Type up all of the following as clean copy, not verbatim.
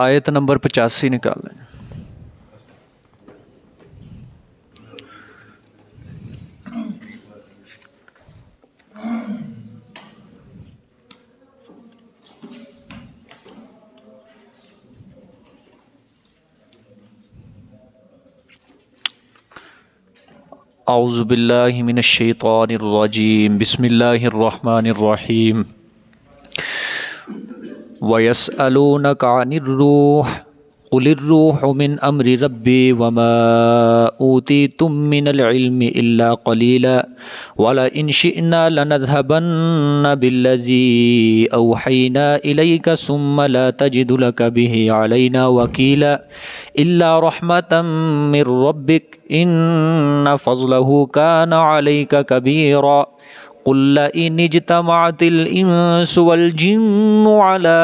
آیت نمبر 85 نکال لیں۔ اعوذ باللہ من الشیطان الرجیم، بسم اللہ الرحمن الرحیم۔ وَيَسْأَلُونَكَ عَنِ الرُّوحِ قُلِ الرُّوحُ مِنْ أَمْرِ رَبِّي وَمَا أُوتِيتُم مِّنَ الْعِلْمِ إِلَّا قَلِيلًا وَلَئِنْ شِئْنَا لَنَذْهَبَنَّ بِالَّذِي أَوْحَيْنَا إِلَيْكَ ثُمَّ لَا تَجِدُ لَكَ بِهِ عَلَيْنَا وَكِيلًا إِلَّا رَحْمَةً مِّن رَّبِّكَ إِنَّ فَضْلَهُ كَانَ عَلَيْكَ كَبِيرًا قُل لَّئِنِ اجْتَمَعَتِ الْإِنسُ وَالْجِنُّ عَلَىٰ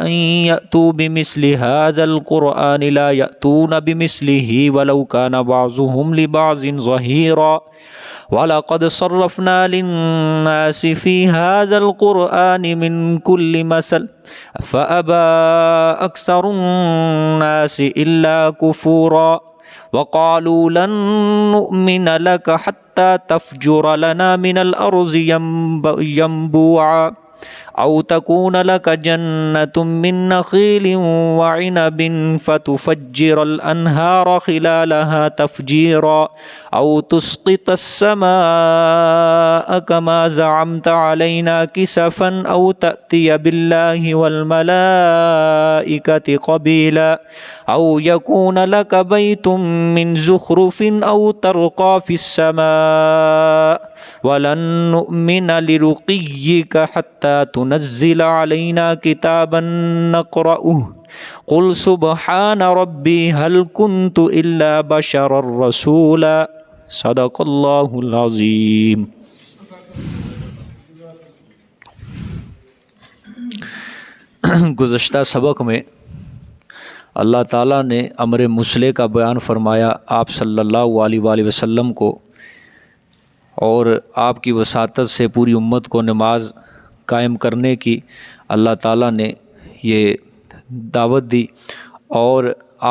أَن يَأْتُوا بِمِثْلِ هَٰذَا الْقُرْآنِ لَا يَأْتُونَ بِمِثْلِهِ وَلَوْ كَانَ بَعْضُهُمْ لِبَعْضٍ ظَهِيرًا وَلَقَدْ صَرَّفْنَا لِلنَّاسِ فِي هَٰذَا الْقُرْآنِ مِن كُلِّ مَثَلٍ فَأَبَىٰ أَكْثَرُ النَّاسِ إِلَّا كُفُورًا وَقَالُوا لَن نُّؤْمِنَ لَكَ حَتَّىٰ تَفْجُرَ لَنَا مِنَ الْأَرْضِ يَنبُوعًا أَوْ تَكُونَ لَكَ جَنَّةٌ مِّن نَّخِيلٍ وَعِنَبٍ فَتُفَجِّرَ الْأَنْهَارَ خِلَالَهَا تَفْجِيرًا أَوْ تُسْقِطَ السَّمَاءَ كَمَا زَعَمْتَ عَلَيْنَا كِسَفًا أَوْ تَأْتِيَ بِاللَّهِ وَالْمَلَائِكَةِ قَبِيلًا أَوْ يَكُونَ لَكَ بَيْتٌ مِّن زُخْرُفٍ أَوْ تَرْقَىٰ فِي السَّمَاءِ وَلَن نُّؤْمِنَ لِرُقِيِّكَ حَتَّىٰ تُنَزِّلَ عَلَيْنَا كِتَابًا نَّقْرَؤُهُ قُلْ سُبْحَانَ رَبِّي هَلْ كُنتُ إِلَّا بَشَرًا رَّسُولًا صدق اللہ العظیم۔ گزشتہ سبق میں اللہ تعالیٰ نے امر مصلح کا بیان فرمایا آپ صلی اللہ علیہ وآلہ وسلم کو، اور آپ کی وساطت سے پوری امت کو نماز قائم کرنے کی اللہ تعالیٰ نے یہ دعوت دی، اور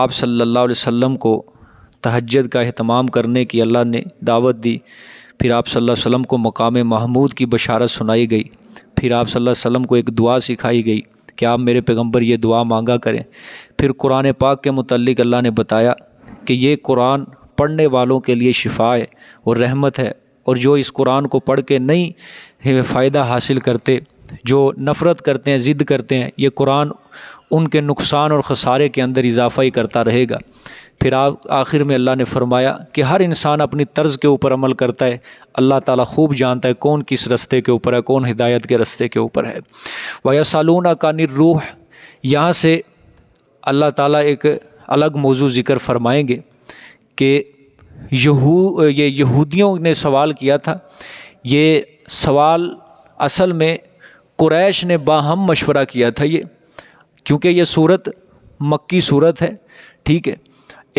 آپ صلی اللہ علیہ وسلم کو تہجد کا اہتمام کرنے کی اللہ نے دعوت دی۔ پھر آپ صلی اللہ علیہ وسلم کو مقام محمود کی بشارت سنائی گئی۔ پھر آپ صلی اللہ علیہ وسلم کو ایک دعا سکھائی گئی کہ آپ میرے پیغمبر یہ دعا مانگا کریں۔ پھر قرآن پاک کے متعلق اللہ نے بتایا کہ یہ قرآن پڑھنے والوں کے لیے شفا ہے اور رحمت ہے، اور جو اس قرآن کو پڑھ کے نہیں فائدہ حاصل کرتے، جو نفرت کرتے ہیں، ضد کرتے ہیں، یہ قرآن ان کے نقصان اور خسارے کے اندر اضافہ ہی کرتا رہے گا۔ پھر آخر میں اللہ نے فرمایا کہ ہر انسان اپنی طرز کے اوپر عمل کرتا ہے، اللہ تعالیٰ خوب جانتا ہے کون کس رستے کے اوپر ہے، کون ہدایت کے رستے کے اوپر ہے۔ وَيَسْأَلُونَكَ عَنِ الرُّوحِ، یہاں سے اللہ تعالیٰ ایک الگ موضوع ذکر فرمائیں گے کہ یہ یہودیوں نے سوال کیا تھا۔ یہ سوال اصل میں قریش نے باہم مشورہ کیا تھا، یہ کیونکہ یہ صورت مکی صورت ہے، ٹھیک ہے۔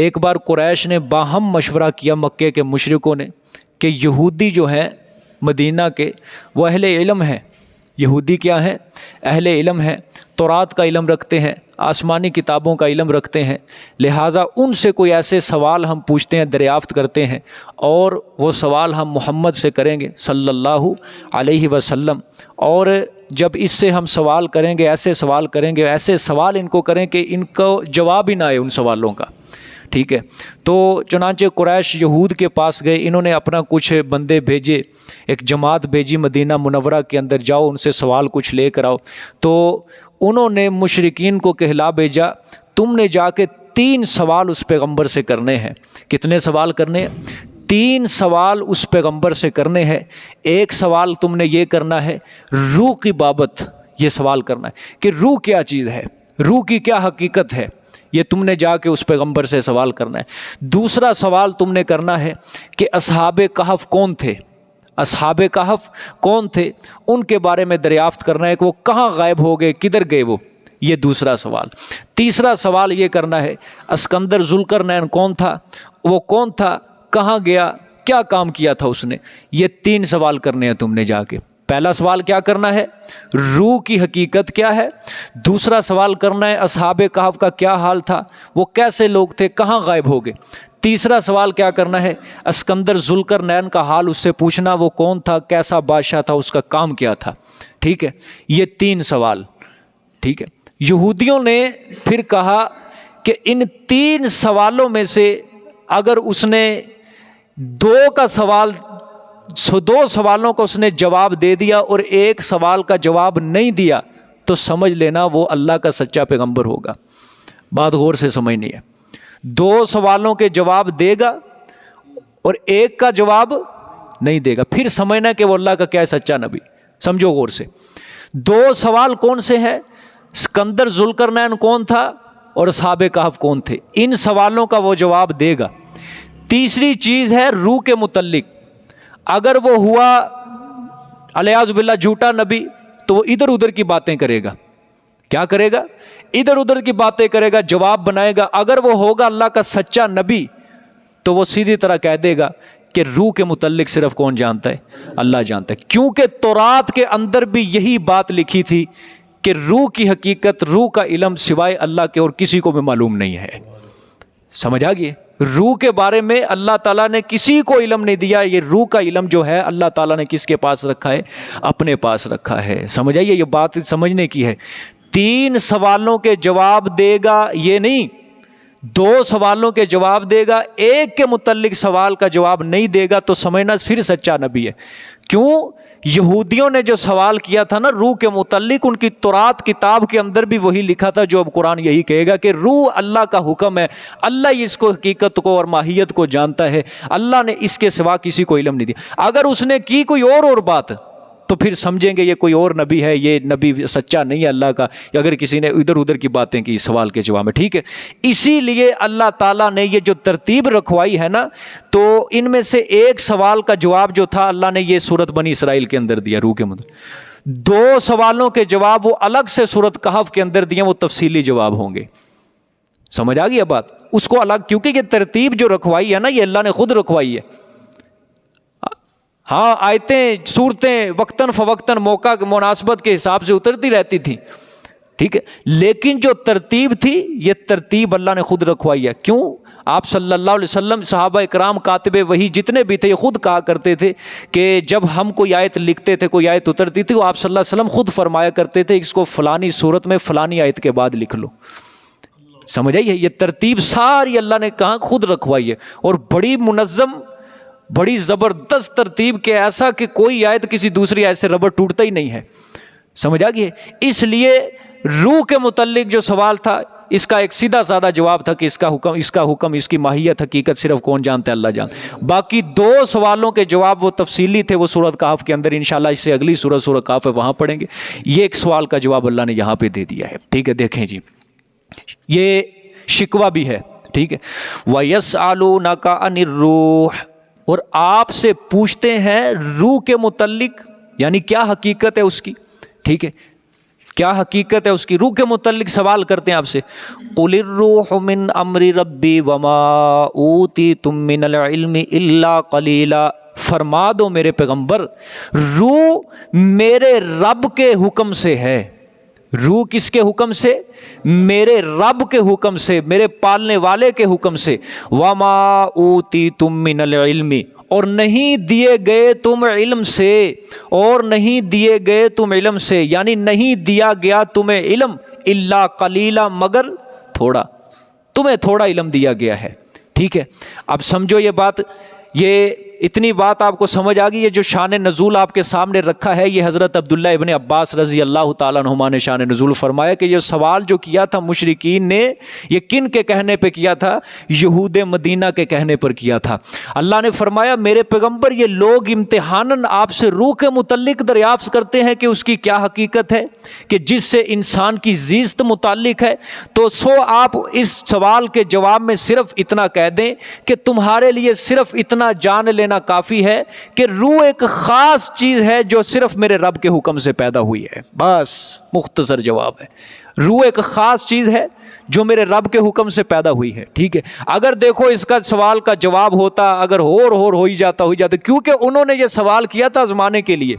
ایک بار قریش نے باہم مشورہ کیا مکے کے مشرکوں نے کہ یہودی جو ہیں مدینہ کے وہ اہل علم ہیں۔ یہودی کیا ہیں؟ اہل علم ہیں، تورات کا علم رکھتے ہیں، آسمانی کتابوں کا علم رکھتے ہیں، لہٰذا ان سے کوئی ایسے سوال ہم پوچھتے ہیں، دریافت کرتے ہیں، اور وہ سوال ہم محمد سے کریں گے صلی اللہ علیہ وسلم، اور جب اس سے ہم سوال کریں گے، ایسے سوال کریں گے، ایسے سوال ان کو کریں کہ ان کو جواب ہی نہ آئے ان سوالوں کا، ٹھیک ہے۔ تو چنانچہ قریش یہود کے پاس گئے، انہوں نے اپنا کچھ بندے بھیجے، ایک جماعت بھیجی مدینہ منورہ کے اندر، جاؤ ان سے سوال کچھ لے کر آؤ۔ تو انہوں نے مشرکین کو کہلا بھیجا تم نے جا کے 3 سوال اس پیغمبر سے کرنے ہیں۔ کتنے سوال کرنے ہیں؟ 3 سوال اس پیغمبر سے کرنے ہیں۔ ایک سوال تم نے یہ کرنا ہے روح کی بابت، یہ سوال کرنا ہے کہ روح کیا چیز ہے، روح کی کیا حقیقت ہے، یہ تم نے جا کے اس پیغمبر سے سوال کرنا ہے۔ دوسرا سوال تم نے کرنا ہے کہ اصحاب کہف کون تھے، اصحاب کہف کون تھے، ان کے بارے میں دریافت کرنا ہے کہ وہ کہاں غائب ہو گئے، کدھر گئے وہ، یہ دوسرا سوال۔ تیسرا سوال یہ کرنا ہے اسکندر ذوالقرنین کون تھا، وہ کون تھا، کہاں گیا، کیا کام کیا تھا اس نے، یہ 3 سوال کرنے ہیں تم نے جا کے، پہلا سوال کیا کرنا ہے؟ روح کی حقیقت کیا ہے؟ دوسرا سوال کرنا ہے اصحاب کہف کا کیا حال تھا، وہ کیسے لوگ تھے، کہاں غائب ہو گئے؟ تیسرا سوال کیا کرنا ہے؟ اسکندر ذوالقرنین کا حال اس سے پوچھنا، وہ کون تھا، کیسا بادشاہ تھا، اس کا کام کیا تھا، ٹھیک ہے؟ یہ 3 سوال، ٹھیک ہے؟ یہودیوں نے پھر کہا کہ ان 3 سوالوں میں سے اگر اس نے 2 سوالوں کا اس نے جواب دے دیا اور 1 سوال کا جواب نہیں دیا تو سمجھ لینا وہ اللہ کا سچا پیغمبر ہوگا۔ بات غور سے سمجھنی ہے، 2 سوالوں کے جواب دے گا اور 1 کا جواب نہیں دے گا، پھر سمجھنا کہ وہ اللہ کا کیا ہے، سچا نبی۔ سمجھو غور سے، 2 سوال کون سے ہیں؟ اسکندر ذوالقرنین کون تھا اور اصحاب کہف کون تھے، ان سوالوں کا وہ جواب دے گا۔ تیسری چیز ہے روح کے متعلق، اگر وہ ہوا علیاذ باللہ جھوٹا نبی تو وہ ادھر ادھر کی باتیں کرے گا۔ کیا کرے گا؟ ادھر ادھر کی باتیں کرے گا، جواب بنائے گا۔ اگر وہ ہوگا اللہ کا سچا نبی تو وہ سیدھی طرح کہہ دے گا کہ روح کے متعلق صرف کون جانتا ہے؟ اللہ جانتا ہے، کیونکہ تورات کے اندر بھی یہی بات لکھی تھی کہ روح کی حقیقت، روح کا علم سوائے اللہ کے اور کسی کو بھی معلوم نہیں ہے۔ سمجھ آ گئی؟ روح کے بارے میں اللہ تعالیٰ نے کسی کو علم نہیں دیا، یہ روح کا علم جو ہے اللہ تعالیٰ نے کس کے پاس رکھا ہے؟ اپنے پاس رکھا ہے۔ سمجھ آئیے؟ یہ بات سمجھنے کی ہے۔ 3 سوالوں کے جواب دے گا، یہ نہیں 2 سوالوں کے جواب دے گا، 1 کے متعلق سوال کا جواب نہیں دے گا تو سمجھنا پھر سچا نبی ہے۔ کیوں؟ یہودیوں نے جو سوال کیا تھا نا روح کے متعلق، ان کی تورات کتاب کے اندر بھی وہی لکھا تھا جو اب قرآن یہی کہے گا کہ روح اللہ کا حکم ہے، اللہ ہی اس کو حقیقت کو اور ماہیت کو جانتا ہے، اللہ نے اس کے سوا کسی کو علم نہیں دیا۔ اگر اس نے کی کوئی اور بات تو پھر سمجھیں گے یہ کوئی اور نبی ہے، یہ نبی سچا نہیں ہے اللہ کا، یا اگر کسی نے ادھر ادھر کی باتیں کی سوال کے جواب میں، ٹھیک ہے؟ اسی لیے اللہ تعالیٰ نے یہ جو ترتیب رکھوائی ہے نا، تو ان میں سے 1 سوال کا جواب جو تھا اللہ نے یہ سورت بنی اسرائیل کے اندر دیا روح کے مطلب۔ 2 سوالوں کے جواب وہ الگ سے سورت کہف کے اندر دیے، وہ تفصیلی جواب ہوں گے۔ سمجھ آ گئی بات؟ اس کو الگ، کیونکہ یہ ترتیب جو رکھوائی ہے نا یہ اللہ نے خود رکھوائی ہے۔ ہاں آیتیں صورتیں وقتاً فوقتاً موقع مناسبت کے حساب سے اترتی رہتی تھیں، ٹھیک ہے، لیکن جو ترتیب تھی یہ ترتیب اللہ نے خود رکھوائی ہے۔ کیوں؟ آپ صلی اللہ علیہ وسلم، صحابہ کرام، کاتب وحی جتنے بھی تھے، یہ خود کہا کرتے تھے کہ جب ہم کوئی آیت لکھتے تھے، کوئی آیت اترتی تھی، وہ آپ صلی اللہ علیہ وسلم خود فرمایا کرتے تھے اس کو فلانی صورت میں فلانی آیت کے بعد لکھ لو۔ سمجھ آئیے؟ یہ ترتیب ساری اللہ نے کہاں خود رکھوائی ہے، اور بڑی منظم، بڑی زبردست ترتیب کے، ایسا کہ کوئی آیت کسی دوسری آیت سے ربط ٹوٹتا ہی نہیں ہے۔ سمجھ آ گئی؟ اس لیے روح کے متعلق جو سوال تھا اس کا ایک سیدھا سادہ جواب تھا کہ اس کا حکم، اس کی ماہیت، حقیقت صرف کون جانتا ہے؟ اللہ جانتا ہے۔ باقی 2 سوالوں کے جواب وہ تفصیلی تھے، وہ سورۃ کہف کے اندر، انشاءاللہ اس سے اگلی سورۃ کہف ہے وہاں پڑھیں گے۔ یہ 1 سوال کا جواب اللہ نے یہاں پہ دے دیا ہے، ٹھیک ہے؟ دیکھیں جی، یہ شکوہ بھی ہے، ٹھیک ہے؟ وَيَسْأَلُونَكَ عَنِ الرُّوحِ، اور آپ سے پوچھتے ہیں روح کے متعلق، یعنی کیا حقیقت ہے اس کی، ٹھیک ہے؟ کیا حقیقت ہے اس کی، روح کے متعلق سوال کرتے ہیں آپ سے۔ قُلِ الرُّوحُ مِنْ أَمْرِ رَبِّي وَمَا أُوتِيتُم مِّنَ الْعِلْمِ إِلَّا قَلِيلًا، فرما دو میرے پیغمبر، روح میرے رب کے حکم سے ہے۔ روح کس کے حکم سے؟ میرے رب کے حکم سے، میرے پالنے والے کے حکم سے۔ وَمَا أُوتِيتُم مِّنَ الْعِلْمِ، اور نہیں دیے گئے تم علم سے، اور نہیں دیے گئے تم علم سے، یعنی نہیں دیا گیا تمہیں علم، الا قلیلا، مگر تھوڑا، تمہیں تھوڑا علم دیا گیا ہے، ٹھیک ہے؟ اب سمجھو یہ بات، یہ اتنی بات آپ کو سمجھ آ گئی؟ یہ جو شان نزول آپ کے سامنے رکھا ہے یہ حضرت عبداللہ ابن عباس رضی اللہ تعالیٰ عنہما نے شان نزول فرمایا کہ یہ سوال جو کیا تھا مشرکین نے، یہ کن کے کہنے پہ کیا تھا؟ یہود مدینہ کے کہنے پر کیا تھا۔ اللہ نے فرمایا میرے پیغمبر یہ لوگ امتحاناً آپ سے روح کے متعلق دریافت کرتے ہیں کہ اس کی کیا حقیقت ہے، کہ جس سے انسان کی زیست متعلق ہے، تو آپ اس سوال کے جواب میں صرف اتنا کہہ دیں کہ تمہارے لیے صرف اتنا جان لینا کافی ہے کہ روح ایک خاص چیز ہے جو صرف میرے رب کے حکم سے پیدا ہوئی ہے، بس مختصر جواب ہے۔ روح ایک خاص چیز ہے جو میرے رب کے حکم سے پیدا ہوئی ہے، ٹھیک ہے؟ اگر دیکھو اس کا سوال کا جواب ہوتا، اگر ہو ہی جاتا، کیونکہ انہوں نے یہ سوال کیا تھا آزمانے کے لیے،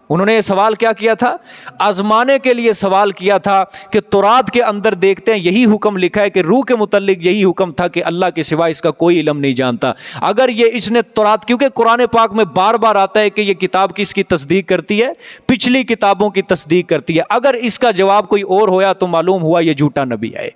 انہوں نے یہ سوال کیا کیا تھا؟ آزمانے کے لیے سوال کیا تھا کہ تورات کے اندر دیکھتے ہیں یہی حکم لکھا ہے کہ روح کے متعلق یہی حکم تھا کہ اللہ کے سوا اس کا کوئی علم نہیں جانتا. اگر یہ اس نے تورات، کیونکہ قرآن پاک میں بار بار آتا ہے کہ یہ کتاب کس کی تصدیق کرتی ہے؟ پچھلی کتابوں کی تصدیق کرتی ہے. اگر اس کا جواب کوئی اور ہویا تو معلوم ہوا یہ جھوٹا نبی ہے.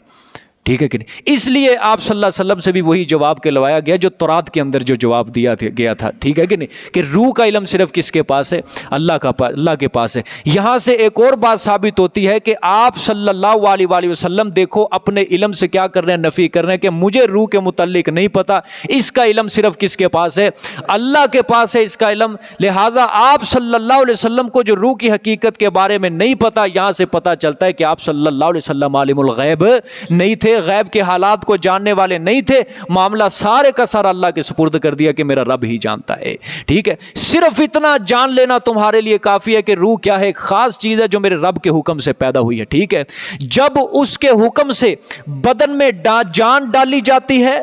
ٹھیک ہے کہ نہیں؟ اس لیے آپ صلی اللہ علیہ وسلم سے بھی وہی جواب کہلوایا گیا جو تورات کے اندر جو جواب دیا گیا تھا. ٹھیک ہے کہ نہیں؟ کہ روح کا علم صرف کس کے پاس ہے؟ اللہ کے پاس ہے. یہاں سے ایک اور بات ثابت ہوتی ہے کہ آپ صلی اللہ علیہ وسلم دیکھو اپنے علم سے کیا کر رہے ہیں؟ نفی کر رہے ہیں کہ مجھے روح کے متعلق نہیں پتا. اس کا علم صرف کس کے پاس ہے؟ اللہ کے پاس ہے اس کا علم. لہٰذا آپ صلی اللہ علیہ وسلم کو جو روح کی حقیقت کے بارے میں نہیں پتا، یہاں سے پتا چلتا ہے کہ آپ صلی اللہ علیہ وسلم عالم الغیب نہیں تھے، غیب کے حالات کو جاننے والے نہیں تھے. معاملہ سارے کا سارا اللہ کے سپرد کر دیا کہ میرا رب ہی جانتا ہے. ٹھیک ہے، صرف اتنا جان لینا تمہارے لیے کافی ہے کہ روح کیا ہے؟ ایک خاص چیز ہے جو میرے رب کے حکم سے پیدا ہوئی ہے. ٹھیک ہے، جب اس کے حکم سے بدن میں جان ڈالی جاتی ہے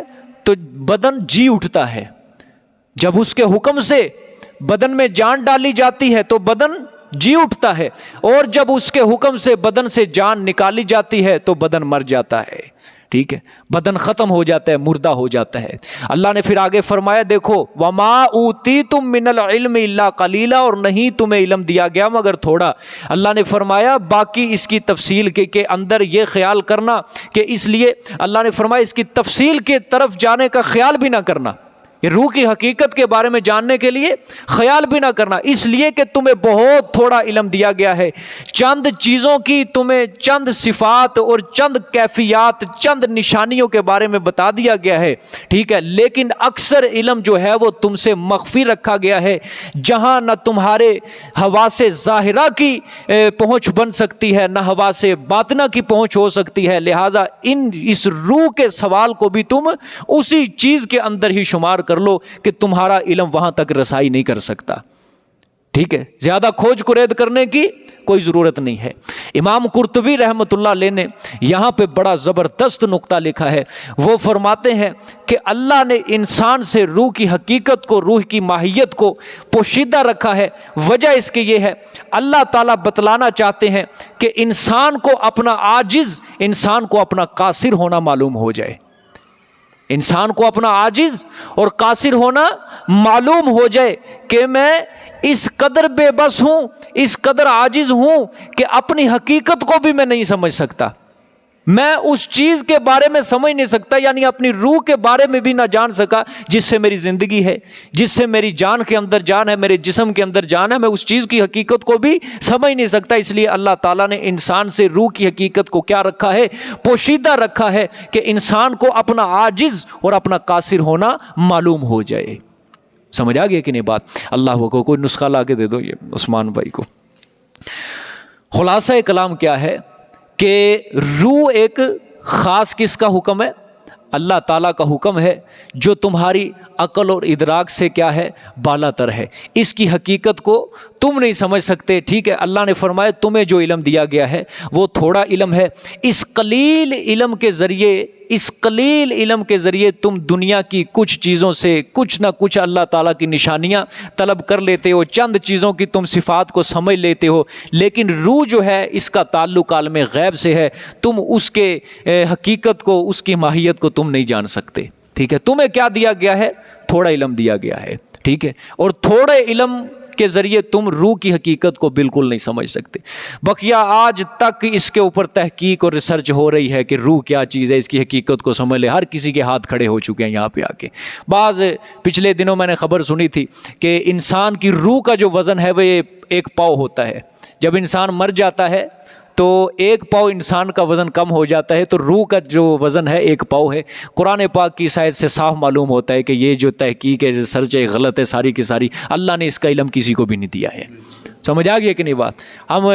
تو بدن جی اٹھتا ہے. جب اس کے حکم سے بدن میں جان ڈالی جاتی ہے تو بدن جی اٹھتا ہے، اور جب اس کے حکم سے بدن سے جان نکالی جاتی ہے تو بدن مر جاتا ہے. ٹھیک ہے، بدن ختم ہو جاتا ہے، مردہ ہو جاتا ہے. اللہ نے پھر آگے فرمایا دیکھو وَمَا أُوتِيتُم مِّنَ الْعِلْمِ إِلَّا قَلِيلًا، اور نہیں تمہیں علم دیا گیا مگر تھوڑا. اللہ نے فرمایا باقی اس کی تفصیل کے اندر یہ خیال کرنا کہ اس لیے اللہ نے فرمایا اس کی تفصیل کے طرف جانے کا خیال بھی نہ کرنا، یہ روح کی حقیقت کے بارے میں جاننے کے لیے خیال بھی نہ کرنا، اس لیے کہ تمہیں بہت تھوڑا علم دیا گیا ہے. چند چیزوں کی تمہیں چند صفات اور چند کیفیات، چند نشانیوں کے بارے میں بتا دیا گیا ہے. ٹھیک ہے، لیکن اکثر علم جو ہے وہ تم سے مخفی رکھا گیا ہے، جہاں نہ تمہارے حواس ظاہرہ کی پہنچ بن سکتی ہے، نہ حواس باطنہ کی پہنچ ہو سکتی ہے. لہٰذا اس روح کے سوال کو بھی تم اسی چیز کے اندر ہی شمار کر لو کہ تمہارا علم وہاں تک رسائی نہیں کر سکتا. ٹھیک ہے، زیادہ کھوج کرید کرنے کی کوئی ضرورت نہیں ہے. امام قرطبی رحمۃ اللہ علیہ نے یہاں پہ بڑا زبردست نقطہ لکھا ہے. وہ فرماتے ہیں کہ اللہ نے انسان سے روح کی حقیقت کو، روح کی ماہیت کو پوشیدہ رکھا ہے. وجہ اس کی یہ ہے اللہ تعالیٰ بتلانا چاہتے ہیں کہ انسان کو اپنا عاجز، انسان کو اپنا قاصر ہونا معلوم ہو جائے. انسان کو اپنا عاجز اور قاصر ہونا معلوم ہو جائے کہ میں اس قدر بے بس ہوں، اس قدر عاجز ہوں کہ اپنی حقیقت کو بھی میں نہیں سمجھ سکتا، میں اس چیز کے بارے میں سمجھ نہیں سکتا، یعنی اپنی روح کے بارے میں بھی نہ جان سکا جس سے میری زندگی ہے، جس سے میری جان کے اندر جان ہے، میرے جسم کے اندر جان ہے. میں اس چیز کی حقیقت کو بھی سمجھ نہیں سکتا. اس لیے اللہ تعالیٰ نے انسان سے روح کی حقیقت کو کیا رکھا ہے؟ پوشیدہ رکھا ہے کہ انسان کو اپنا عاجز اور اپنا قاصر ہونا معلوم ہو جائے. سمجھ آ گیا کہ نہیں بات؟ اللہ کو کوئی نسخہ لا کے دے دو یہ عثمان بھائی کو. خلاصہ کلام کیا ہے کہ روح ایک خاص کس کا حکم ہے؟ اللہ تعالیٰ کا حکم ہے جو تمہاری عقل اور ادراک سے کیا ہے؟ بالا تر ہے. اس کی حقیقت کو تم نہیں سمجھ سکتے. ٹھیک ہے، اللہ نے فرمایا تمہیں جو علم دیا گیا ہے وہ تھوڑا علم ہے. اس قلیل علم کے ذریعے تم دنیا کی کچھ چیزوں سے کچھ نہ کچھ اللہ تعالیٰ کی نشانیاں طلب کر لیتے ہو، چند چیزوں کی تم صفات کو سمجھ لیتے ہو، لیکن روح جو ہے اس کا تعلق عالم غیب سے ہے. تم اس کے حقیقت کو، اس کی ماہیت کو تم نہیں جان سکتے. ٹھیک ہے، تمہیں کیا دیا گیا ہے؟ تھوڑا علم دیا گیا ہے. ٹھیک ہے، اور تھوڑے علم کے ذریعے تم روح کی حقیقت کو بالکل نہیں سمجھ سکتے. بقیہ آج تک اس کے اوپر تحقیق اور ریسرچ ہو رہی ہے کہ روح کیا چیز ہے، اس کی حقیقت کو سمجھ لے. ہر کسی کے ہاتھ کھڑے ہو چکے ہیں یہاں پہ آ کے. پچھلے دنوں میں نے خبر سنی تھی کہ انسان کی روح کا جو وزن ہے وہ 1 پاؤ ہوتا ہے. جب انسان مر جاتا ہے تو 1 پاؤ انسان کا وزن کم ہو جاتا ہے، تو روح کا جو وزن ہے 1 پاؤ ہے. قرآن پاک کی شاید سے صاف معلوم ہوتا ہے کہ یہ جو تحقیق ہے، ریسرچ ہے، غلط ہے ساری کی ساری. اللہ نے اس کا علم کسی کو بھی نہیں دیا ہے. سمجھ آ گیا کہ نہیں بات؟ ہم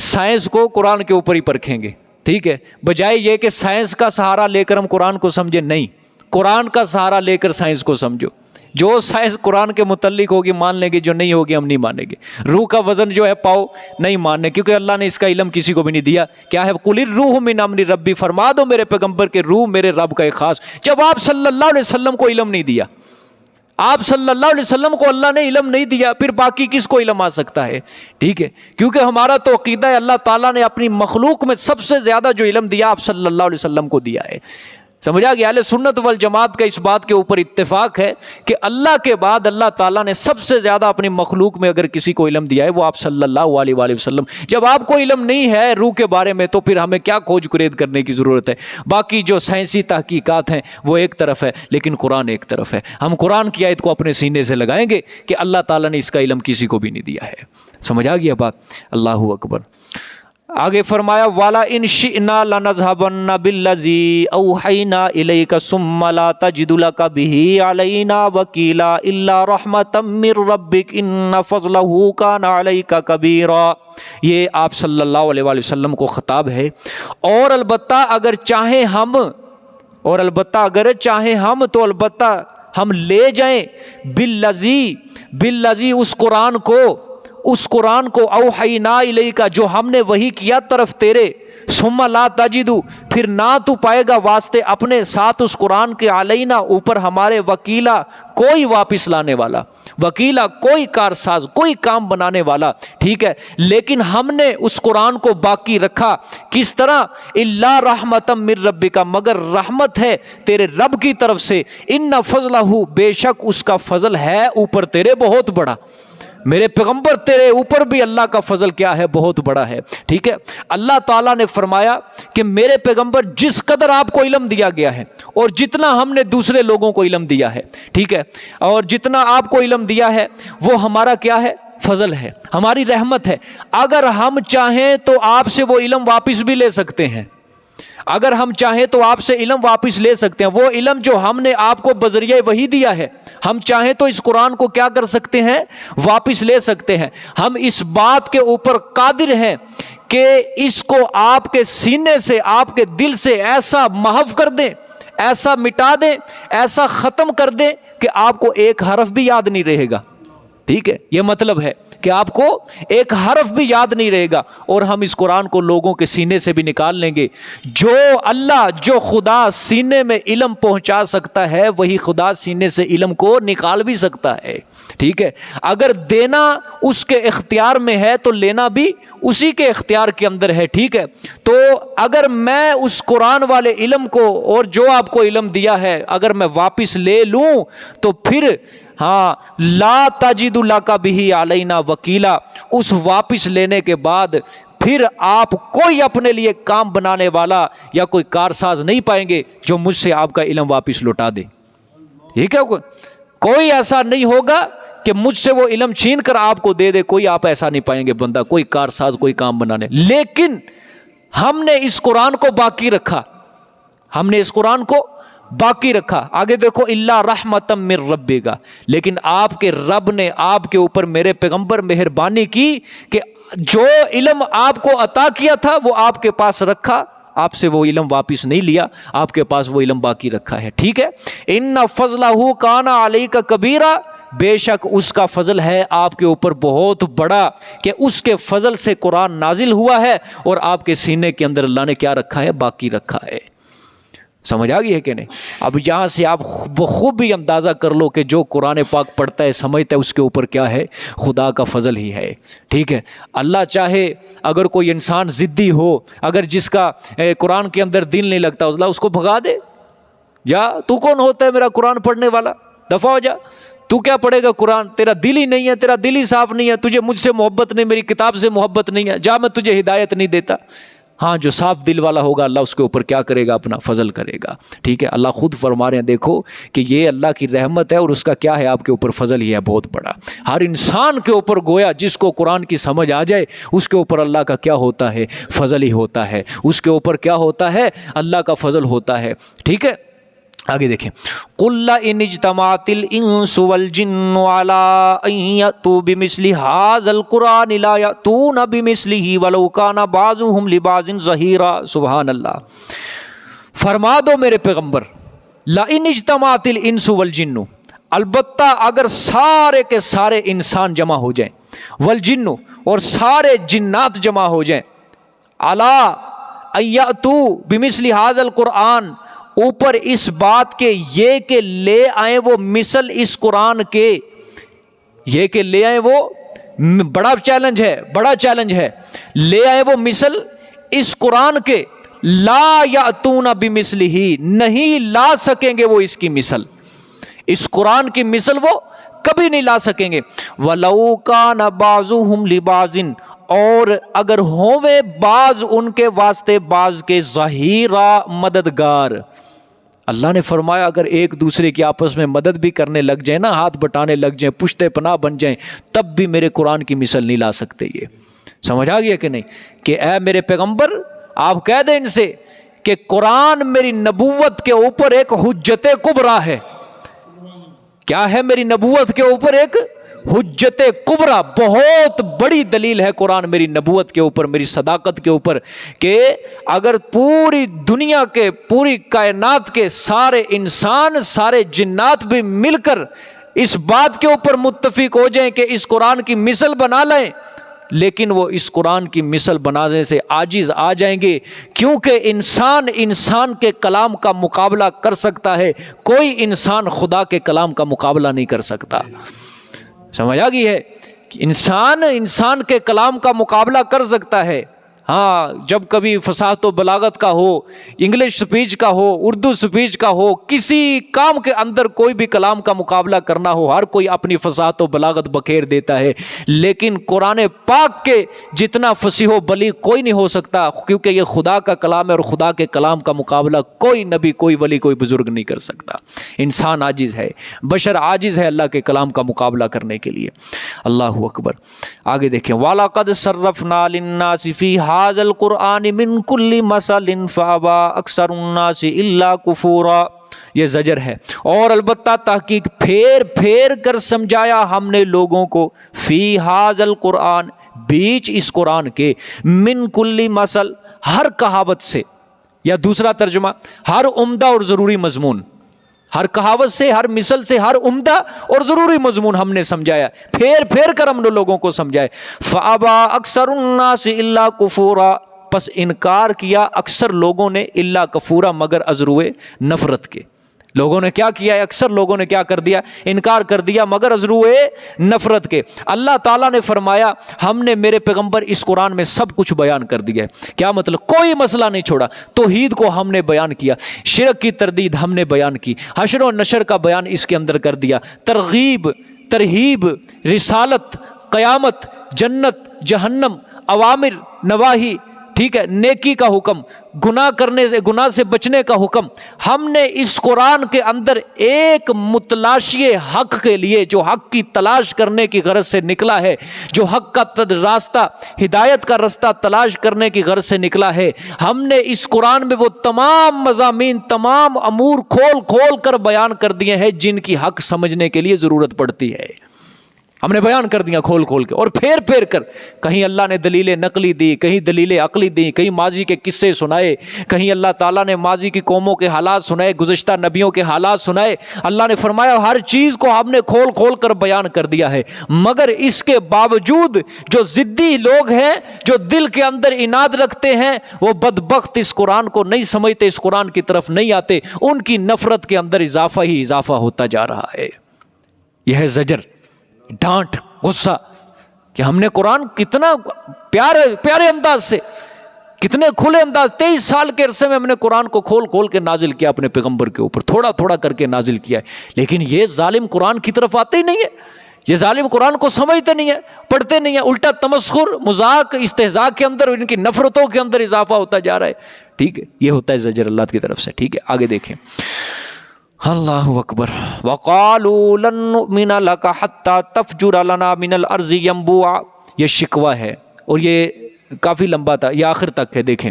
سائنس کو قرآن کے اوپر ہی پرکھیں گے. ٹھیک ہے، بجائے یہ کہ سائنس کا سہارا لے کر ہم قرآن کو سمجھیں، نہیں، قرآن کا سہارا لے کر سائنس کو سمجھو. جو سائنس قرآن کے متعلق ہوگی مان لیں گے، جو نہیں ہوگی ہم نہیں مانیں گے. روح کا وزن جو ہے پاؤ نہیں ماننے، کیونکہ اللہ نے اس کا علم کسی کو بھی نہیں دیا. کیا ہے؟ قُلِ الرُّوحُ مِنْ أَمْرِ رَبِّي، فرما دو میرے پیغمبر کہ روح میرے رب کا ایک خاص. جب آپ صلی اللہ علیہ وسلم کو علم نہیں دیا، آپ صلی اللہ علیہ وسلم کو اللہ نے علم نہیں دیا، پھر باقی کس کو علم آ سکتا ہے؟ ٹھیک ہے، کیونکہ ہمارا تو عقیدہ ہے اللہ تعالیٰ نے اپنی مخلوق میں سب سے زیادہ جو علم دیا آپ صلی اللہ علیہ وسلم کو دیا ہے۔ سمجھا گیا؟ اہل سنت والجماعت کا اس بات کے اوپر اتفاق ہے کہ اللہ کے بعد اللہ تعالیٰ نے سب سے زیادہ اپنی مخلوق میں اگر کسی کو علم دیا ہے وہ آپ صلی اللہ علیہ وآلہ وسلم۔ جب آپ کو علم نہیں ہے روح کے بارے میں تو پھر ہمیں کیا کھوج کرید کرنے کی ضرورت ہے؟ باقی جو سائنسی تحقیقات ہیں وہ ایک طرف ہے، لیکن قرآن ایک طرف ہے۔ ہم قرآن کی آیت کو اپنے سینے سے لگائیں گے کہ اللہ تعالیٰ نے اس کا علم کسی کو بھی نہیں دیا ہے۔ سمجھ آ گیا بات؟ اللہ اکبر۔ آگے فرمایا والا ان شئنا لنذهبن بالذی اوحینا الیک ثم لا تجد لک به علینا وکیلا الا رحمتا من ربک ان فضلہ کان علیک کبیرا۔ یہ آپ صلی اللہ علیہ وآلہ وسلم کو خطاب ہے، اور البتہ اگر چاہیں ہم تو البتہ ہم لے جائیں بالذی اس قرآن کو اوحینا الیک جو ہم نے وحی کیا طرف تیرے، ثم لا تجدو پھر نہ تو پائے گا واسطے اپنے ساتھ اس قرآن کے علینا اوپر ہمارے وکیلا کوئی واپس لانے والا، وکیلا کوئی کارساز کوئی کام بنانے والا۔ ٹھیک ہے، لیکن ہم نے اس قرآن کو باقی رکھا کس طرح؟ الا رحمتا من ربک مگر رحمت ہے تیرے رب کی طرف سے، ان فضلہ بے شک اس کا فضل ہے اوپر تیرے بہت بڑا۔ میرے پیغمبر تیرے اوپر بھی اللہ کا فضل کیا ہے؟ بہت بڑا ہے۔ ٹھیک ہے، اللہ تعالیٰ نے فرمایا کہ میرے پیغمبر جس قدر آپ کو علم دیا گیا ہے اور جتنا ہم نے دوسرے لوگوں کو علم دیا ہے، ٹھیک ہے، اور جتنا آپ کو علم دیا ہے وہ ہمارا کیا ہے؟ فضل ہے، ہماری رحمت ہے۔ اگر ہم چاہیں تو آپ سے وہ علم واپس بھی لے سکتے ہیں، اگر ہم چاہیں تو آپ سے علم واپس لے سکتے ہیں۔ وہ علم جو ہم نے آپ کو بذریعہ وحی دیا ہے، ہم چاہیں تو اس قرآن کو کیا کر سکتے ہیں؟ واپس لے سکتے ہیں۔ ہم اس بات کے اوپر قادر ہیں کہ اس کو آپ کے سینے سے، آپ کے دل سے ایسا محو کر دیں، ایسا مٹا دیں، ایسا ختم کر دیں کہ آپ کو ایک حرف بھی یاد نہیں رہے گا۔ ٹھیک ہے، یہ مطلب ہے کہ آپ کو ایک حرف بھی یاد نہیں رہے گا، اور ہم اس قرآن کو لوگوں کے سینے سے بھی نکال لیں گے۔ جو خدا سینے میں علم پہنچا سکتا ہے وہی خدا سینے سے علم کو نکال بھی سکتا ہے۔ ٹھیک ہے، اگر دینا اس کے اختیار میں ہے تو لینا بھی اسی کے اختیار کے اندر ہے۔ ٹھیک ہے، تو اگر میں اس قرآن والے علم کو اور جو آپ کو علم دیا ہے اگر میں واپس لے لوں تو پھر لا تجد لک بہ علینا وکیلا، اس واپس لینے کے بعد پھر آپ کوئی اپنے لیے کام بنانے والا یا کوئی کارساز نہیں پائیں گے جو مجھ سے آپ کا علم واپس لوٹا دے۔ ٹھیک ہے، کوئی ایسا نہیں ہوگا کہ مجھ سے وہ علم چھین کر آپ کو دے دے، کوئی آپ ایسا نہیں پائیں گے بندہ، کوئی کارساز کوئی کام بنانے۔ لیکن ہم نے اس قرآن کو باقی رکھا، ہم نے اس قرآن کو باقی رکھا۔ آگے دیکھو الا رحمتا من ربک، لیکن آپ کے رب نے آپ کے اوپر میرے پیغمبر مہربانی کی کہ جو علم آپ کو عطا کیا تھا وہ آپ کے پاس رکھا، آپ سے وہ علم واپس نہیں لیا، آپ کے پاس وہ علم باقی رکھا ہے۔ ٹھیک ہے، ان فضلہ کان علیک کبیرا، بے شک اس کا فضل ہے آپ کے اوپر بہت بڑا کہ اس کے فضل سے قرآن نازل ہوا ہے اور آپ کے سینے کے اندر اللہ نے کیا رکھا ہے؟ باقی رکھا ہے۔ سمجھ آ گئی ہے کہ نہیں؟ اب یہاں سے آپ بخوب بھی اندازہ کر لو کہ جو قرآن پاک پڑھتا ہے سمجھتا ہے اس کے اوپر کیا ہے؟ خدا کا فضل ہی ہے۔ ٹھیک ہے، اللہ چاہے اگر کوئی انسان ضدی ہو، اگر جس کا قرآن کے اندر دل نہیں لگتا، اللہ اس کو بھگا دے، جا تو کون ہوتا ہے میرا قرآن پڑھنے والا، دفع ہو جا، تو کیا پڑھے گا قرآن؟ تیرا دل ہی نہیں ہے، تیرا دل ہی صاف نہیں ہے، تجھے مجھ سے محبت نہیں، میری کتاب سے محبت نہیں ہے، جا میں تجھے ہدایت نہیں دیتا۔ ہاں، جو صاف دل والا ہوگا اللہ اس کے اوپر کیا کرے گا؟ اپنا فضل کرے گا۔ ٹھیک ہے، اللہ خود فرما رہے ہیں، دیکھو کہ یہ اللہ کی رحمت ہے اور اس کا کیا ہے؟ آپ کے اوپر فضل ہی ہے بہت بڑا۔ ہر انسان کے اوپر گویا جس کو قرآن کی سمجھ آ جائے اس کے اوپر اللہ کا کیا ہوتا ہے؟ فضل ہی ہوتا ہے، اس کے اوپر کیا ہوتا ہے؟ اللہ کا فضل ہوتا ہے۔ ٹھیک ہے، آگے دیکھیں، قُلْ إِنِ اجْتَمَعَتِ الْإِنسُ وَالْجِنُّ عَلَىٰ أَن يَأْتُوا بِمِثْلِ هَٰذَا الْقُرْآنِ لَا يَأْتُونَ بِمِثْلِهِ وَلَوْ كَانَ بَعْضُهُمْ لِبَعْضٍ ظَهِيرًا۔ سبحان اللہ، فرما دو میرے پیغمبر، لَإِنِ اجْتَمَعَتِ الْإِنسُ وَالْجِنُّ، البتہ اگر سارے کے سارے انسان جمع ہو جائیں، والجن اور سارے جنات جمع ہو جائیں، عَلَىٰ أَن يَأْتُوا بِمِثْلِ هَٰذَا الْقُرْآنِ، اوپر اس بات کے یہ کہ لے آئیں وہ مثل اس قرآن کے، یہ کہ لے آئیں وہ بڑا چیلنج ہے، لے آئیں وہ مثل اس قرآن کے، لا یاتون بمثلہ، نہیں لا سکیں گے وہ اس کی مثل، اس قرآن کی مثل وہ کبھی نہیں لا سکیں گے۔ وَلَوْ كَانَ بَعْضُهُمْ لِبَعْضٍ، اور اگر ہووے بعض ان کے واسطے بعض کے ظہیرا مددگار، اللہ نے فرمایا اگر ایک دوسرے کی آپس میں مدد بھی کرنے لگ جائیں نا، ہاتھ بٹانے لگ جائیں، پشتے پناہ بن جائیں، تب بھی میرے قرآن کی مثل نہیں لا سکتے۔ یہ سمجھ آ گیا کہ نہیں کہ اے میرے پیغمبر آپ کہہ دیں ان سے کہ قرآن میری نبوت کے اوپر ایک حجت کبریٰ ہے۔ کیا ہے؟ میری نبوت کے اوپر ایک حجت کبریٰ، بہت بڑی دلیل ہے قرآن میری نبوت کے اوپر، میری صداقت کے اوپر، کہ اگر پوری دنیا کے، پوری کائنات کے سارے انسان، سارے جنات بھی مل کر اس بات کے اوپر متفق ہو جائیں کہ اس قرآن کی مثل بنا لیں، لیکن وہ اس قرآن کی مثل بنانے سے عاجز آ جائیں گے، کیونکہ انسان کے کلام کا مقابلہ کر سکتا ہے، کوئی انسان خدا کے کلام کا مقابلہ نہیں کر سکتا۔ سمجھ آ گئی ہے؟ انسان کے کلام کا مقابلہ کر سکتا ہے، ہاں جب کبھی فصاحت و بلاغت کا ہو، انگلش سپیچ کا ہو، اردو سپیچ کا ہو، کسی کام کے اندر کوئی بھی کلام کا مقابلہ کرنا ہو، ہر کوئی اپنی فصاحت و بلاغت بکھیر دیتا ہے، لیکن قرآن پاک کے جتنا فصیح و بلیغ کوئی نہیں ہو سکتا، کیونکہ یہ خدا کا کلام ہے، اور خدا کے کلام کا مقابلہ کوئی نبی، کوئی ولی، کوئی بزرگ نہیں کر سکتا۔ انسان عاجز ہے، بشر عاجز ہے اللہ کے کلام کا مقابلہ کرنے کے لیے۔ اللہ اکبر۔ آگے دیکھیں، وَلَقَدْ صَرَّفْنَا لِلنَّاسِ فِي هَذَا الْقُرْآنِ مِنْ كُلِّ مَثَلٍ فَأَبَىٰ أَكْثَرُ النَّاسِ إِلَّا كُفُورًا، یہ زجر ہے، اور البتہ تحقیق پھیر کر سمجھایا ہم نے لوگوں کو، فی هَذَا الْقُرْآنِ، بیچ اس قرآن کے، من کل مثل، ہر کہاوت سے، یا دوسرا ترجمہ ہر عمدہ اور ضروری مضمون، ہر کہاوت سے، ہر مثل سے، ہر عمدہ اور ضروری مضمون ہم نے سمجھایا، پھیر کر ہم نے لوگوں کو سمجھائے۔ فَأَبَىٰ أَكْثَرُ النَّاسِ إِلَّا كُفُورًا، پس انکار کیا اکثر لوگوں نے، الا کفورا، مگر ازروئے نفرت کے۔ لوگوں نے کیا کیا ہے؟ اکثر لوگوں نے کیا کر دیا؟ انکار کر دیا، مگر ازروئے نفرت کے۔ اللہ تعالیٰ نے فرمایا ہم نے میرے پیغمبر اس قرآن میں سب کچھ بیان کر دیا ہے۔ کیا مطلب؟ کوئی مسئلہ نہیں چھوڑا۔ توحید کو ہم نے بیان کیا، شرک کی تردید ہم نے بیان کی، حشر و نشر کا بیان اس کے اندر کر دیا، ترغیب، ترہیب، رسالت، قیامت، جنت، جہنم، اوامر، نواہی، ٹھیک ہے، نیکی کا حکم، گناہ سے بچنے کا حکم، ہم نے اس قرآن کے اندر ایک متلاشی حق کے لیے، جو حق کی تلاش کرنے کی غرض سے نکلا ہے، جو حق کا راستہ، ہدایت کا راستہ تلاش کرنے کی غرض سے نکلا ہے، ہم نے اس قرآن میں وہ تمام مضامین، تمام امور کھول کر بیان کر دیے ہیں جن کی حق سمجھنے کے لیے ضرورت پڑتی ہے۔ ہم نے بیان کر دیا کھول کے، اور پھیر کر، کہیں اللہ نے دلیل نقلی دی، کہیں دلیل عقلی دی، کہیں ماضی کے قصے سنائے، کہیں اللہ تعالیٰ نے ماضی کی قوموں کے حالات سنائے، گزشتہ نبیوں کے حالات سنائے۔ اللہ نے فرمایا ہر چیز کو ہم نے کھول کر بیان کر دیا ہے، مگر اس کے باوجود جو ضدی لوگ ہیں، جو دل کے اندر عناد رکھتے ہیں، وہ بدبخت اس قرآن کو نہیں سمجھتے، اس قرآن کی طرف نہیں آتے، ان کی نفرت کے اندر اضافہ ہی اضافہ ہوتا جا رہا ہے۔ یہ ہے زجر، ڈانٹ، غصہ، کہ ہم نے قرآن کتنا پیارے انداز سے، کتنے کھلے انداز، 23 سال کے عرصے میں ہم نے قرآن کو کھول کے نازل کیا اپنے پیغمبر کے اوپر، تھوڑا کر کے نازل کیا ہے، لیکن یہ ظالم قرآن کی طرف آتے ہی نہیں ہے، یہ ظالم قرآن کو سمجھتے نہیں ہے، پڑھتے نہیں ہیں، الٹا تمسخر، مذاق، استہزاء کے اندر، ان کی نفرتوں کے اندر اضافہ ہوتا جا رہا ہے۔ ٹھیک ہے، یہ ہوتا ہے زجر اللہ کی طرف سے۔ ٹھیک ہے، آگے دیکھیں، اللہ اکبر۔ وَقَالُوا لَن نُؤْمِنَ لَكَ حَتَّى تَفْجُرَ لَنَا مِنَ الْأَرْضِ يَنبُوعًا، یہ شکوہ ہے، اور یہ کافی لمبا تھا، یہ آخر تک ہے، دیکھیں۔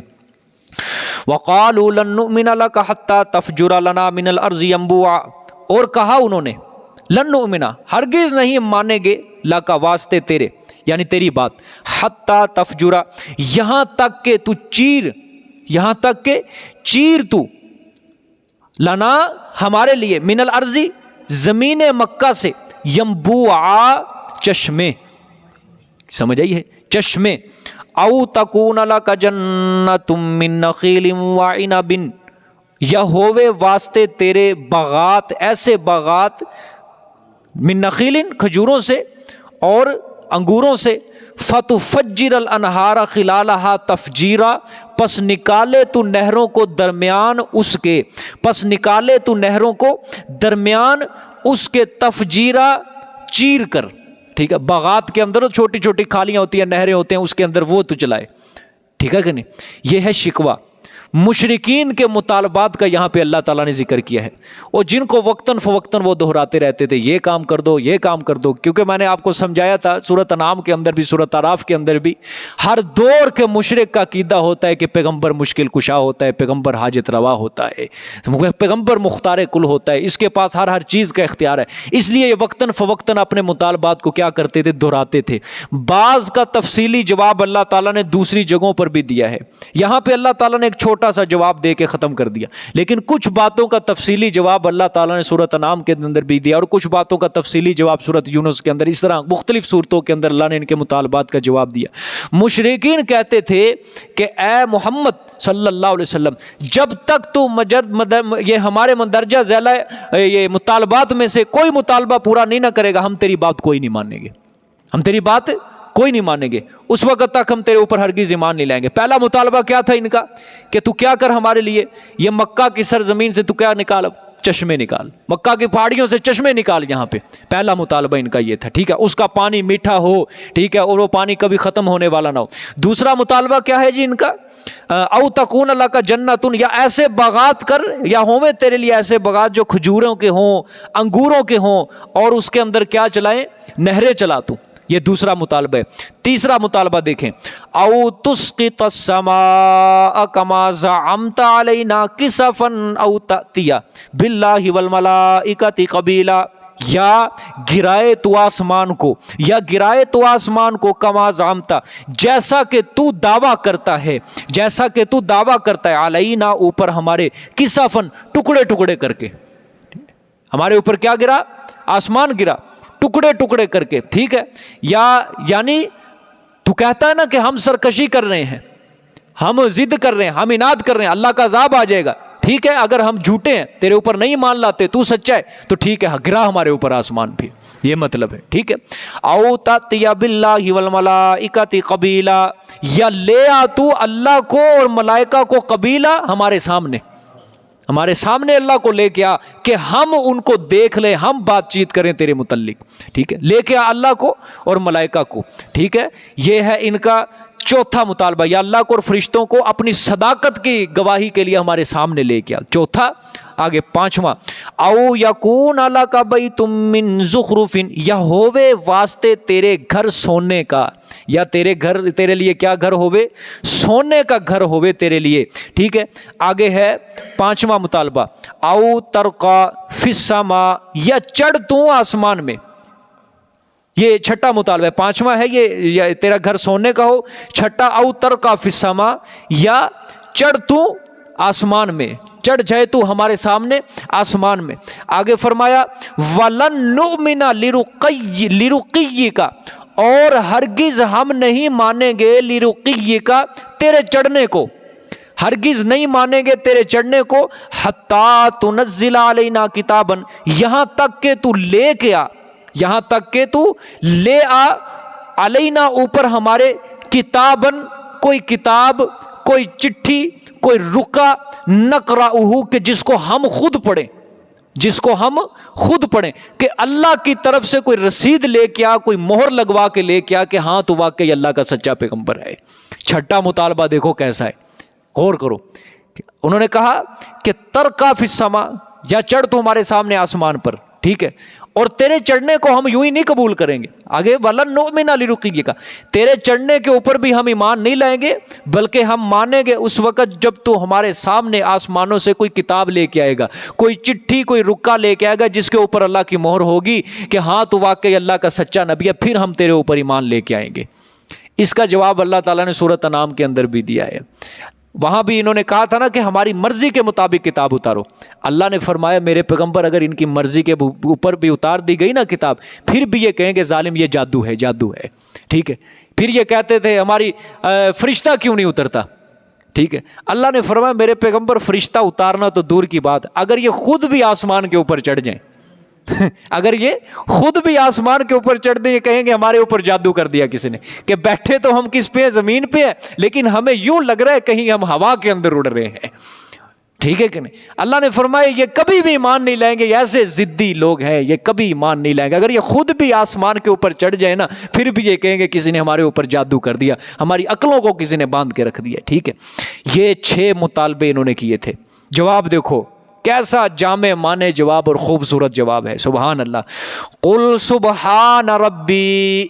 وَقَالُوا لَن نُؤْمِنَ لَكَ حَتَّى تَفْجُرَ لَنَا مِنَ الْأَرْضِ يَنبُوعًا، اور کہا انہوں نے، لن نؤمن، ہرگز نہیں مانیں گے، لَكَ واسطے تیرے، یعنی تیری بات، حَتَّى تَفْجُرَ، یہاں تک کہ تو چیر تو، لنا ہمارے لیے، من الارض زمین مکہ سے، ینبوعا چشمے، سمجھ آئی ہے، چشمے، او تکون لک جنت من نخیل وعنب، یا ہووے واسطے تیرے باغات، ایسے باغات، من نخیل، کھجوروں سے اور انگوروں سے، فتفجر الانہار خلالہا تفجیرا، پس نکالے تو نہروں کو درمیان اس کے، پس نکالے تو نہروں کو درمیان اس کے، تفجیرا چیر کر، ٹھیک ہے، باغات کے اندر چھوٹی چھوٹی کھالیاں ہوتی ہیں، نہریں ہوتی ہیں، اس کے اندر وہ تو چلائے، ٹھیک ہے کہ نہیں؟ یہ ہے شکوہ مشرکین کے مطالبات کا یہاں پہ اللہ تعالیٰ نے ذکر کیا ہے، اور جن کو وقتاً فوقتاً وہ دہراتے رہتے تھے، یہ کام کر دو، یہ کام کر دو، کیونکہ میں نے آپ کو سمجھایا تھا سورۃ انعام کے اندر بھی، سورۃ اعراف کے اندر بھی، ہر دور کے مشرک کا عقیدہ ہوتا ہے کہ پیغمبر مشکل کشا ہوتا ہے، پیغمبر حاجت روا ہوتا ہے، پیغمبر مختار کل ہوتا ہے، اس کے پاس ہر چیز کا اختیار ہے، اس لیے یہ وقتاً فوقتاً اپنے مطالبات کو کیا کرتے تھے؟ دہراتے تھے۔ بعض کا تفصیلی جواب اللہ تعالیٰ نے دوسری جگہوں پر بھی دیا ہے، یہاں پہ اللہ تعالیٰ نے ایک چھوٹا سا جواب دے کے ختم کر دیا، لیکن کچھ باتوں کا تفصیلی جواب اللہ تعالیٰ نے سورۃ انعام کے اندر بھی دیا، اور کچھ باتوں کا تفصیلی جواب سورۃ یونس کے اندر، اس طرح مختلف صورتوں کے اندر اللہ نے ان کے مطالبات کا جواب دیا۔ مشرکین کہتے تھے کہ اے محمد صلی اللہ علیہ وسلم، جب تک تو یہ ہمارے مندرجہ ذیل یہ مطالبات میں سے کوئی مطالبہ پورا نہیں نہ کرے گا، ہم تیری بات کوئی نہیں مانیں گے، ہم تیری بات کوئی نہیں مانیں گے، اس وقت تک ہم تیرے اوپر ہرگز ایمان نہیں لائیں گے۔ پہلا مطالبہ کیا تھا ان کا؟ کہ تو کیا کر ہمارے لیے، یہ مکہ کی سرزمین سے تو کیا نکال، اب چشمے نکال، مکہ کی پہاڑیوں سے چشمے نکال یہاں پہ، پہلا مطالبہ ان کا یہ تھا، ٹھیک ہے، اس کا پانی میٹھا ہو، ٹھیک ہے، اور وہ پانی کبھی ختم ہونے والا نہ ہو۔ دوسرا مطالبہ کیا ہے جی ان کا؟ او تکون اللہ کا جنتن، یا ایسے باغات کر، یا ہوئے تیرے لیے ایسے باغات جو کھجوروں کے ہوں، انگوروں کے ہوں، اور اس کے اندر کیا چلائیں؟ نہریں چلا تو، یہ دوسرا مطالبہ ہے۔ تیسرا مطالبہ دیکھیں، او تسقط السماء کما زعمت علینا کسفا او تأتی باللہ والملائکۃ قبیلا، یا گرائے تو آسمان کو، یا گرائے تو آسمان کو، کما زعمت، جیسا کہ تو دعویٰ کرتا ہے، جیسا کہ تو دعویٰ کرتا ہے، علینا اوپر ہمارے، کسفا ٹکڑے ٹکڑے کر کے، ہمارے اوپر کیا گرا؟ آسمان گرا ٹکڑے ٹکڑے کر کے، ٹھیک ہے، یا یعنی تو کہتا ہے نا کہ ہم سرکشی کر رہے ہیں، ہم ضد کر رہے ہیں، ہم اناد کر رہے ہیں، اللہ کا عذاب آ جائے گا، ٹھیک ہے، اگر ہم جھوٹے ہیں، تیرے اوپر نہیں مان لاتے، تو سچا ہے تو ٹھیک ہے، گرا ہمارے اوپر آسمان بھی، یہ مطلب ہے، ٹھیک ہے۔ او تأتی باللہ والملائکۃ قبیلا، یا لے آ تو اللہ کو اور ملائکہ کو قبیلہ، ہمارے سامنے، ہمارے سامنے اللہ کو لے کے آ کہ ہم ان کو دیکھ لیں، ہم بات چیت کریں تیرے متعلق، ٹھیک ہے، لے کے آ اللہ کو اور ملائکہ کو، ٹھیک ہے۔ یہ ہے ان کا چوتھا مطالبہ، یا اللہ کو اور فرشتوں کو اپنی صداقت کی گواہی کے لیے ہمارے سامنے لے کے آ، چوتھا۔ آگے پانچواں، او یکون لک بیت من زخرف، یا ہووے واسطے تیرے گھر سونے کا، یا تیرے گھر، تیرے لیے کیا گھر ہووے؟ سونے کا گھر ہووے تیرے لیے، ٹھیک ہے۔ آگے ہے پانچواں مطالبہ، او ترقا فی السماء، یا چڑھ تو آسمان میں، یہ چھٹا مطالبہ ہے، پانچواں ہے یہ تیرا گھر سونے کا ہو، چھٹا او ترقا فی السماء، یا چڑھ تو آسمان میں، چڑھ جائے تو ہمارے سامنے آسمان میں۔ آگے فرمایا وَلَن نُؤْمِنَ لِرُقِيِّكَ، اور ہرگز ہم نہیں مانیں گے، لِرُقِيِّكَ، تیرے چڑھنے کو، ہرگز نہیں مانیں گے تیرے چڑھنے کو، حَتَّى تُنَزِّلَ عَلَيْنَا كِتَابًا، یہاں تک کہ تو لے کے آ، یہاں تک کہ تو لے آ، علینا اوپر ہمارے، کتابن کوئی کتاب، کوئی چٹھی، کوئی رکا، نقرأہ کہ جس کو ہم خود پڑھیں، جس کو ہم خود پڑھیں، کہ اللہ کی طرف سے کوئی رسید لے کے آ، کوئی مہر لگوا کے لے کے آ کہ ہاں تو واقعی اللہ کا سچا پیغمبر ہے۔ چھٹا مطالبہ دیکھو کیسا ہے، غور کرو، انہوں نے کہا کہ ترقا فی السماء، یا چڑھ تو ہمارے سامنے آسمان پر، ٹھیک ہے، اور تیرے چڑھنے کو ہم یوں ہی نہیں قبول کریں گے۔ آگے وَلَن نُؤْمِنَ لِرُقِيِّكَ، تیرے چڑھنے کے اوپر بھی ہم ایمان نہیں لائیں گے، بلکہ ہم مانیں گے اس وقت جب تو ہمارے سامنے آسمانوں سے کوئی کتاب لے کے آئے گا، کوئی چٹھی، کوئی رکا لے کے آئے گا جس کے اوپر اللہ کی مہر ہوگی کہ ہاں تو واقعی اللہ کا سچا نبی ہے، پھر ہم تیرے اوپر ایمان لے کے آئیں گے۔ اس کا جواب اللہ تعالیٰ نے سورۃ انعام کے اندر بھی دیا ہے۔ وہاں بھی انہوں نے کہا تھا نا کہ ہماری مرضی کے مطابق کتاب اتارو، اللہ نے فرمایا میرے پیغمبر اگر ان کی مرضی کے اوپر بھی اتار دی گئی نا کتاب، پھر بھی یہ کہیں گے ظالم یہ جادو ہے، جادو ہے، ٹھیک ہے۔ پھر یہ کہتے تھے ہماری فرشتہ کیوں نہیں اترتا، ٹھیک ہے، اللہ نے فرمایا میرے پیغمبر فرشتہ اتارنا تو دور کی بات، اگر یہ خود بھی آسمان کے اوپر چڑھ جائیں اگر یہ خود بھی آسمان کے اوپر چڑھ دیں، یہ کہیں گے ہمارے اوپر جادو کر دیا کسی نے، کہ بیٹھے تو ہم کس پہ، زمین پہ ہیں، لیکن ہمیں یوں لگ رہا ہے کہیں ہم ہوا کے اندر اڑ رہے ہیں، ٹھیک ہے کہ نہیں؟ اللہ نے فرمایا یہ کبھی بھی ایمان نہیں لائیں گے، یہ ایسے ضدی لوگ ہیں، یہ کبھی ایمان نہیں لائیں گے۔ اگر یہ خود بھی آسمان کے اوپر چڑھ جائے نا، پھر بھی یہ کہیں گے کسی نے ہمارے اوپر جادو کر دیا، ہماری عقلوں کو کسی نے باندھ کے رکھ دیا، ٹھیک ہے۔ یہ 6 مطالبے انہوں نے کیے تھے۔ جواب دیکھو کیسا جامع معنی جواب اور خوبصورت جواب ہے، سبحان اللہ۔ قل سبحان ربی،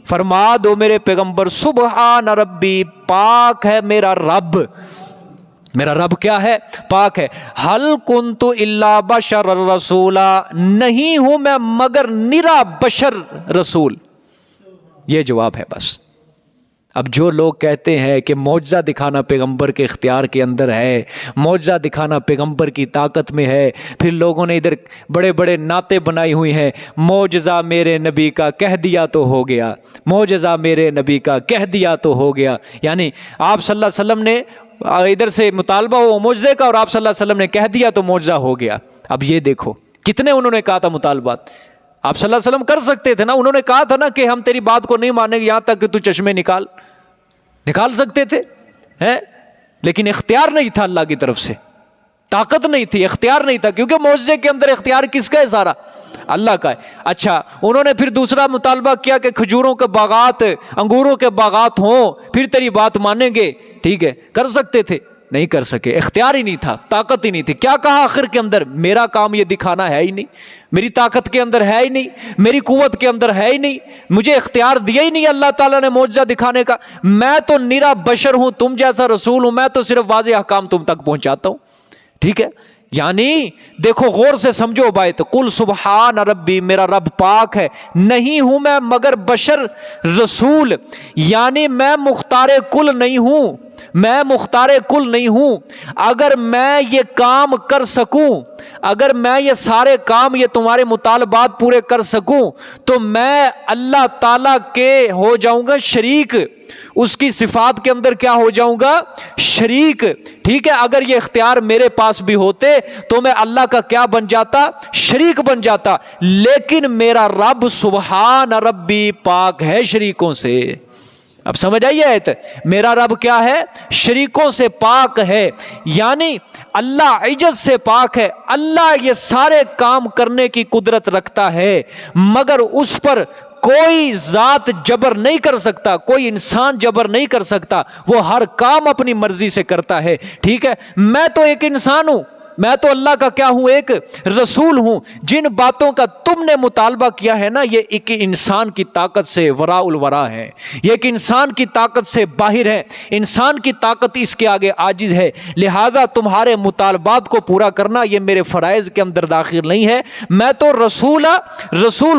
فرما دو میرے پیغمبر، سبحان ربی، پاک ہے میرا رب۔ میرا رب کیا ہے؟ پاک ہے۔ حل کنت الا بشر رسولا، نہیں ہوں میں مگر نرا بشر رسول۔ یہ جواب ہے بس۔ اب جو لوگ کہتے ہیں کہ معجزہ دکھانا پیغمبر کے اختیار کے اندر ہے، معجزہ دکھانا پیغمبر کی طاقت میں ہے، پھر لوگوں نے ادھر بڑے بڑے نعتیں بنائی ہوئی ہیں، معجزہ میرے نبی کا کہہ دیا تو ہو گیا، معجزہ میرے نبی کا کہہ دیا تو ہو گیا، یعنی آپ صلی اللہ علیہ وسلم نے ادھر سے مطالبہ ہو معجزے کا اور آپ صلی اللہ علیہ وسلم نے کہہ دیا تو معجزہ ہو گیا۔ اب یہ دیکھو کتنے انہوں نے کہا تھا مطالبات، آپ صلی اللہ علیہ وسلم کر سکتے تھے نا، انہوں نے کہا تھا نا کہ ہم تیری بات کو نہیں مانیں گے یہاں تک کہ تو چشمے نکال سکتے تھے، لیکن اختیار نہیں تھا اللہ کی طرف سے، طاقت نہیں تھی، اختیار نہیں تھا، کیونکہ معجزے کے اندر اختیار کس کا ہے؟ سارا اللہ کا ہے۔ اچھا انہوں نے پھر دوسرا مطالبہ کیا کہ کھجوروں کے باغات، انگوروں کے باغات ہوں پھر تیری بات مانیں گے، ٹھیک ہے، کر سکتے تھے، نہیں کر سکے، اختیار ہی نہیں تھا، طاقت ہی نہیں تھی۔ کیا کہا آخر کے اندر؟ میرا کام یہ دکھانا ہے ہی نہیں، میری طاقت کے اندر ہے ہی نہیں، میری قوت کے اندر ہے ہی نہیں، مجھے اختیار دیا ہی نہیں اللہ تعالیٰ نے معجزہ دکھانے کا، میں تو نرا بشر ہوں، تم جیسا رسول ہوں، میں تو صرف واضح احکام تم تک پہنچاتا ہوں، ٹھیک ہے۔ یعنی دیکھو غور سے سمجھو بات، قل سبحان ربی، میرا رب پاک ہے، نہیں ہوں میں مگر بشر رسول، یعنی میں مختار کل نہیں ہوں، میں مختار کل نہیں ہوں۔ اگر میں یہ کام کر سکوں، اگر میں یہ سارے کام، یہ تمہارے مطالبات پورے کر سکوں، تو میں اللہ تعالیٰ کے ہو جاؤں گا شریک، اس کی صفات کے اندر کیا ہو جاؤں گا؟ شریک، ٹھیک ہے۔ اگر یہ اختیار میرے پاس بھی ہوتے تو میں اللہ کا کیا بن جاتا؟ شریک بن جاتا، لیکن میرا رب سبحان ربی پاک ہے شریکوں سے۔ اب سمجھ آئیے آیت، میرا رب کیا ہے؟ شریکوں سے پاک ہے، یعنی اللہ عجز سے پاک ہے، اللہ یہ سارے کام کرنے کی قدرت رکھتا ہے، مگر اس پر کوئی ذات جبر نہیں کر سکتا، کوئی انسان جبر نہیں کر سکتا، وہ ہر کام اپنی مرضی سے کرتا ہے، ٹھیک ہے۔ میں تو ایک انسان ہوں، میں تو اللہ کا کیا ہوں؟ ایک رسول ہوں۔ جن باتوں کا تم نے مطالبہ کیا ہے نا، یہ ایک انسان کی طاقت سے وراء الورا ہے، یہ ایک انسان کی طاقت سے باہر ہے، انسان کی طاقت اس کے آگے عاجز ہے، لہٰذا تمہارے مطالبات کو پورا کرنا یہ میرے فرائض کے اندر داخل نہیں ہے۔ میں تو رسول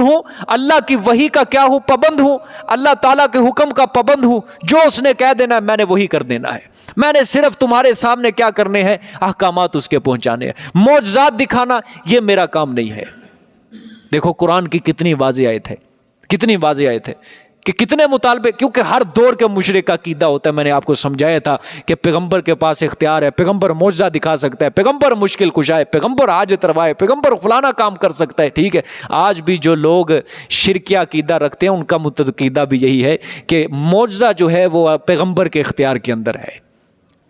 ہوں، اللہ کی وحی کا کیا ہوں؟ پابند ہوں، اللہ تعالیٰ کے حکم کا پابند ہوں، جو اس نے کہہ دینا ہے میں نے وہی کر دینا ہے، میں نے صرف تمہارے سامنے کیا کرنے ہیں؟ احکامات اس کے پہنچانے ہیں، معجزات دکھانا یہ میرا کام نہیں ہے۔ دیکھو قرآن کی کتنی واضح آیت ہے، کتنی واضح آیت ہے کہ کتنے مطالبے، کیونکہ ہر دور کے مشرک کا عقیدہ ہوتا ہے۔ میں نے آپ کو سمجھایا تھا کہ پیغمبر کے پاس اختیار ہے، پیغمبر معجزہ دکھا سکتا ہے، پیغمبر مشکل کشا ہے، پیغمبر حاجت روا ہے، پیغمبر فلانا کام کر سکتا ہے، ٹھیک ہے۔ آج بھی جو لوگ شرکیہ عقیدہ رکھتے ہیں ان کا عقیدہ بھی یہی ہے کہ معجزہ جو ہے وہ پیغمبر کے اختیار کے اندر ہے،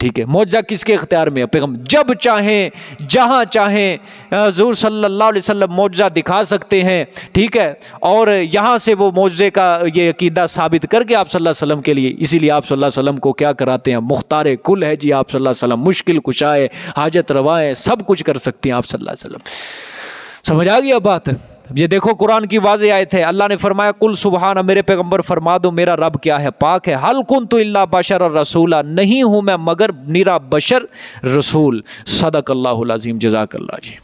ٹھیک ہے۔ معجزہ کس کے اختیار میں ہے؟ پیغمبر جب چاہیں جہاں چاہیں حضور صلی اللہ علیہ وسلم معجزہ دکھا سکتے ہیں، ٹھیک ہے، اور یہاں سے وہ معجزے کا یہ عقیدہ ثابت کر کے آپ صلی اللہ علیہ وسلم کے لیے، اسی لیے آپ صلی اللہ علیہ وسلم کو کیا کراتے ہیں؟ مختار کل ہے جی آپ صلی اللہ علیہ وسلم، مشکل کشا ہے، حاجت روا ہے، سب کچھ کر سکتے ہیں آپ صلی اللہ علیہ وسلم۔ سمجھ آ گیا بات؟ یہ دیکھو قرآن کی واضح آیت ہے، اللہ نے فرمایا قل سبحان، میرے پیغمبر فرما دو میرا رب کیا ہے؟ پاک ہے۔ حل کنت الا بشر رسولا، نہیں ہوں میں مگر نرا بشر رسول۔ صدق اللہ العظیم، جزاک اللہ جی۔